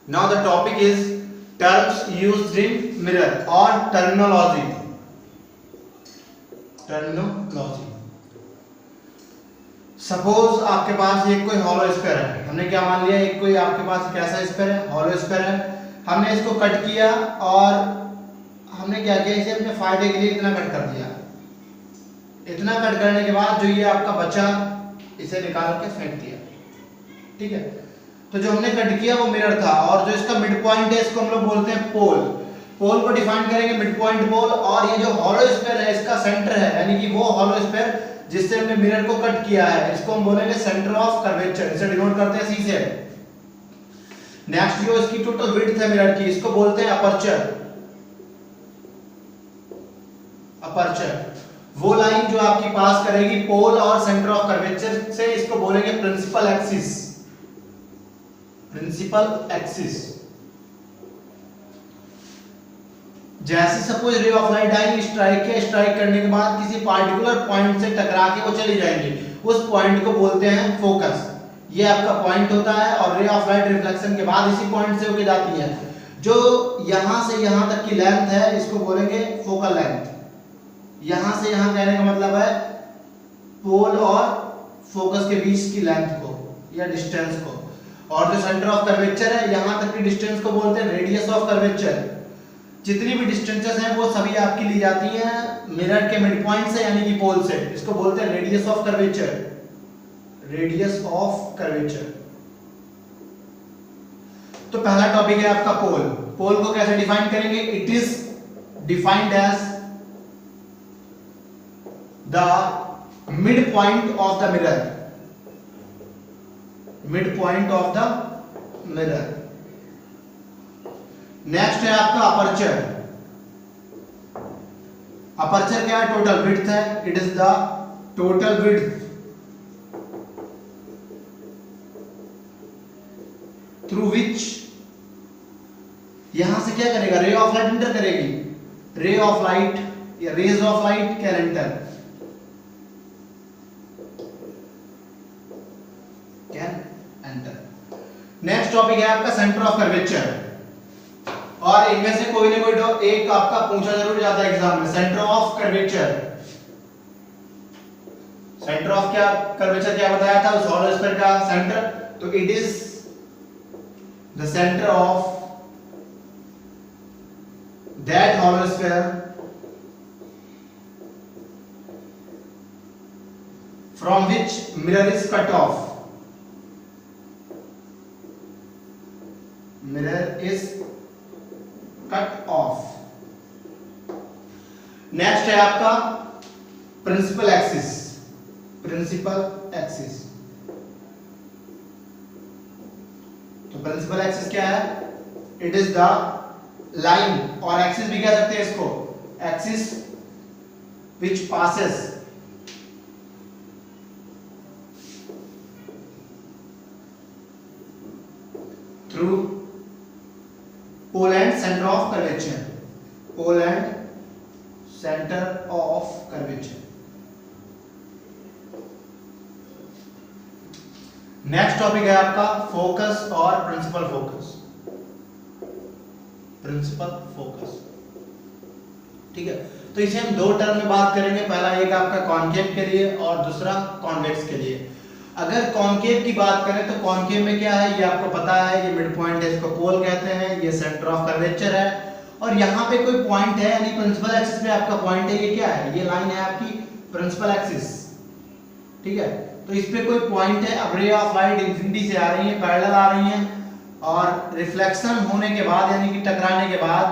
Now the topic is terms used in mirror or terminology. Suppose आपके पास एक कोई hollow sphere है, हमने क्या मान लिया, एक कोई आपके पास कैसा स्फीयर है, हॉलो स्फीयर है। हमने इसको कट किया और हमने क्या किया, इसे अपने फायदे के लिए इतना कट कर दिया। इतना कट करने के बाद जो ये आपका बचा, इसे निकाल के फेंक दिया। ठीक है, तो जो हमने कट किया वो मिरर था, और जो इसका मिड पॉइंट है इसको हम लोग बोलते हैं पोल। पोल को डिफाइन करेंगे मिड पॉइंट पोल, और ये जो हॉलो स्फीयर है इसका सेंटर है, यानी कि वो हॉलो स्फीयर जिससे हमने मिरर को कट किया है, इसको हम बोलेंगे सेंटर ऑफ कर्वेचर। इसे डिनोट करते हैं सी से। नेक्स्ट जो इसकी टोटल विड्थ है मिरर की, इसको बोलते हैं अपर्चर। वो लाइन जो आपकी पास करेगी पोल और सेंटर ऑफ कर्वेचर से, इसको बोलेंगे प्रिंसिपल एक्सिस। जैसे सपोज रे ऑफ लाइट आई, स्ट्राइक करने के बाद किसी पार्टिकुलर पॉइंट से टकरा के वो चली जाएंगी, उस पॉइंट को बोलते हैं फोकस। ये आपका पॉइंट होता है, और रे ऑफ लाइट रिफ्लेक्शन के बाद इसी पॉइंट से होके जाती है। जो यहां से यहां तक की लेंथ है इसको बोलेंगे फोकल लेंथ। यहां से यहां कहने का मतलब है पोल और फोकस के बीच की लेंथ को या डिस्टेंस को। और जो सेंटर ऑफ कर्वेचर है, यहां तक की डिस्टेंस को बोलते हैं रेडियस ऑफ कर्वेचर। जितनी भी डिस्टेंसेस हैं वो सभी आपकी ली जाती हैं मिरर के मिड पॉइंट से, यानी कि पोल से। इसको बोलते हैं रेडियस ऑफ कर्वेचर। तो पहला टॉपिक है आपका पोल। पोल को कैसे डिफाइन करेंगे? It is defined as the mid point of the mirror. Next है आपका अपर्चर। अपर्चर क्या है? टोटल विड्थ है। It is the total width through which, यहां से क्या करेगा, रे ऑफ लाइट एंटर करेगी। रे ऑफ लाइट या rays of light can enter, next topic है आपका सेंटर ऑफ कर्वेचर। और इनमें से कोई ना कोई एक आपका पूछा जरूर जाता है एग्जाम में। Centre of curvature, centre of क्या कर्वेचर क्या बताया था उस हॉलो स्फीयर का सेंटर? तो it is the centre of that hollow sphere from which mirror is cut off. Next है आपका प्रिंसिपल एक्सिस। तो प्रिंसिपल एक्सिस क्या है? इट इज द लाइन, और एक्सिस भी कह सकते हैं इसको, axis which passes through pole and centre of curvature. Next topic है आपका फोकस और प्रिंसिपल फोकस। ठीक है, तो इसे हम दो टर्म में बात करेंगे। पहला एक आपका कॉन्केव के लिए और दूसरा कॉन्वेक्स के लिए। अगर कॉन्केव की बात करें तो कॉन्केव में क्या है, ये आपको पता है, ये मिड पॉइंट है, इसको पोल कहते हैं, ये सेंटर ऑफ कर्वेचर है, और यहाँ पे कोई पॉइंट है, यानी प्रिंसिपल एक्सिस पे आपका पॉइंट है। ये क्या है? ये लाइन है आपकी प्रिंसिपल एक्सिस। ठीक है, तो इस पे कोई पॉइंट है। अब रे ऑफ लाइट इंफिनिटी से आ रही है, पैरेलल आ रही है, और रिफ्लेक्शन होने के बाद यानी कि टकराने के बाद,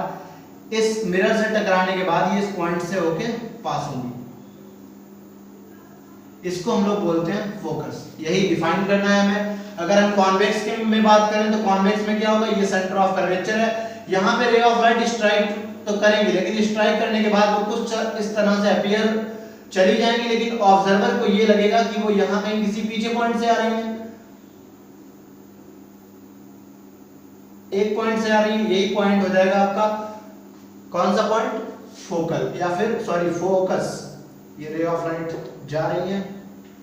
इस मिरर से टकराने के बाद ये इस पॉइंट से होके पास होंगी। इसको हम लोग बोलते हैं फोकस। यही डिफाइन करना है हमें। अगर हम कॉन्वेक्स के में बात करें तो कॉन्वेक्स में क्या होगा, ये सेंटर ऑफ कर्वेचर है, यहाँ पे रे ऑफ लाइट स्ट्राइक तो करेंगे, लेकिन स्ट्राइक करने के बाद वो कुछ इस तरह से अपीयर चली जाएंगी, लेकिन ऑब्जर्वर को ये लगेगा कि वो यहाँ कहीं किसी पीछे पॉइंट से आ रही है, एक पॉइंट से आ रही है। यही पॉइंट हो जाएगा आपका कौन सा पॉइंट? फोकल, या फिर सॉरी फोकस। ये रे ऑफ लाइट जा रही है,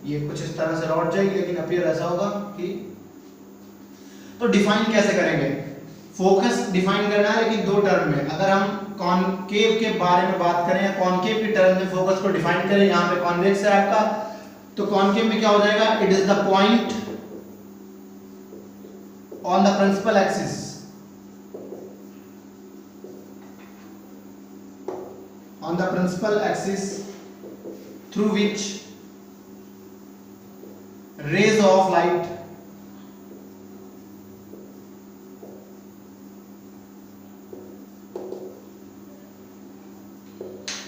ये कुछ इस तरह से लौट जाएगी, लेकिन अपीयर ऐसा होगा कि, तो डिफाइन कैसे करेंगे? फोकस डिफाइन करना है लेकिन दो टर्म में। अगर हम कॉनकेव के बारे में बात करें या कॉनकेव की टर्म में फोकस को डिफाइन करें, यहाँ पे कॉन्वेक्स है आपका, तो कॉनकेव में क्या हो जाएगा, it is the point on the principal axis, on the principal axis through which rays of light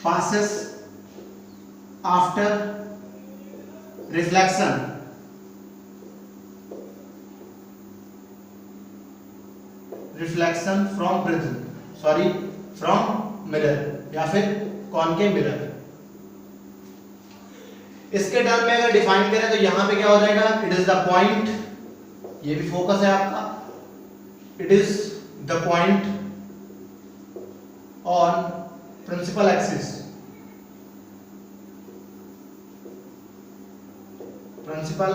passes after reflection from mirror या फिर कॉनकेव मिरर। इसके टर्म में अगर डिफाइन करें तो यहां पे क्या हो जाएगा, इट इज द पॉइंट, ये भी फोकस है आपका, it is the point on principal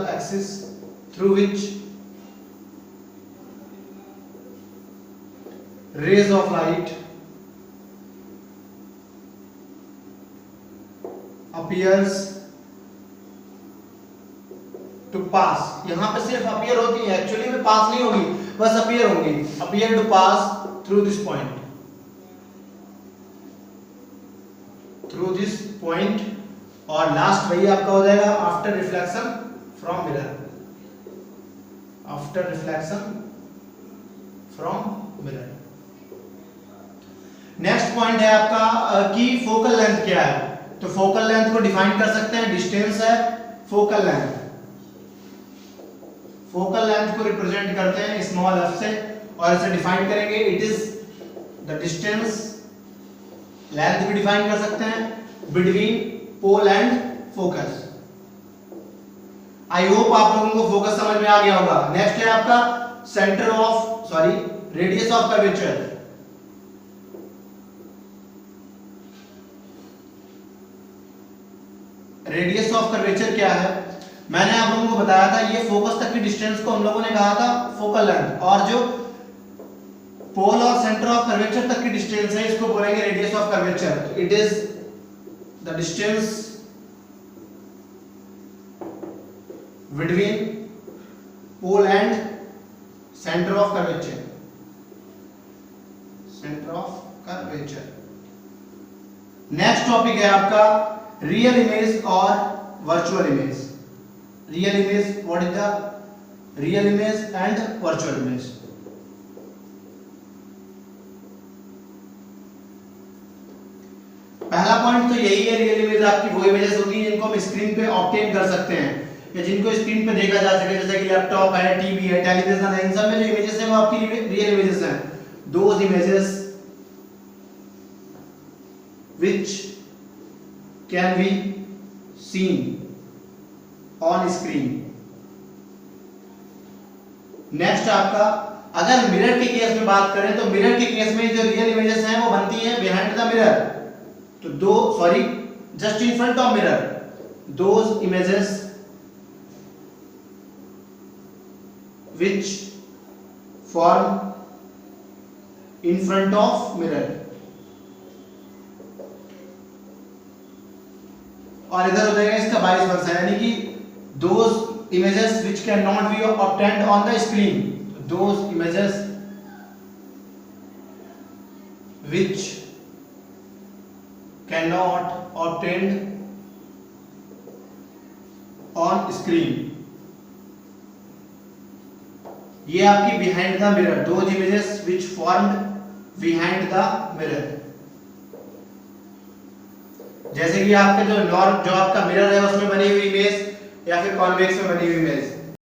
axis through which rays of light appears to pass। यहां पे सिर्फ appear होती है, एक्चुअली में पास नहीं होगी, बस appear होंगी, appear to pass through this point और लास्ट वही आपका हो जाएगा after reflection from mirror. Next point है आपका कि फोकल लेंथ क्या है। तो फोकल लेंथ को डिफाइन कर सकते हैं, डिस्टेंस है फोकल लेंथ। फोकल लेंथ को रिप्रेजेंट करते हैं स्मॉल एफ से और इसे डिफाइन करेंगे, it is the distance, length भी डिफाइन कर सकते हैं between pole and focus. I hope आप लोगों को फोकस समझ में आ गया होगा। नेक्स्ट है आपका radius of curvature. Radius of curvature क्या है, मैंने आप लोगों को बताया था, ये फोकस तक की डिस्टेंस को हम लोगों ने कहा था फोकल लेंथ, और जो पोल और सेंटर ऑफ कर्वेचर तक की डिस्टेंस है इसको बोलेंगे radius of curvature. It is the distance between pole and centre of curvature. Next topic है आपका रियल इमेज और virtual image. Real image, what is the real image and virtual image. पहला पॉइंट तो यही है, रियल इमेज आपकी वो इमेजेस होती हैं जिनको हम स्क्रीन पे ऑब्टेन कर सकते हैं या जिनको स्क्रीन पे देखा जा सके, जैसे कि लैपटॉप है, टीवी है, टेलीविजन है, इन सब में जो इमेजेस हैं वो आपकी रियल इमेजेस हैं। Those images which can be seen on screen। Next आपका अगर मिरर के केस में बात करें तो मिरर के केस में जो रियल इमेजेस हैं वो बनती है बिहाइंड द मिरर, तो just in front of mirror. Those images which form in front of mirror। और इधर हो जाएगा इसका वाइस वर्सा, यानी कि those images which can not be obtained on the screen, those images which can not obtained on screen, ये आपकी behind the mirror. Those images which formed behind the mirror. जैसे कि आपके जो आपका मिरर है उसमें बनी हुई इमेज या फिर कॉन्वेक्स में बनी हुई इमेज,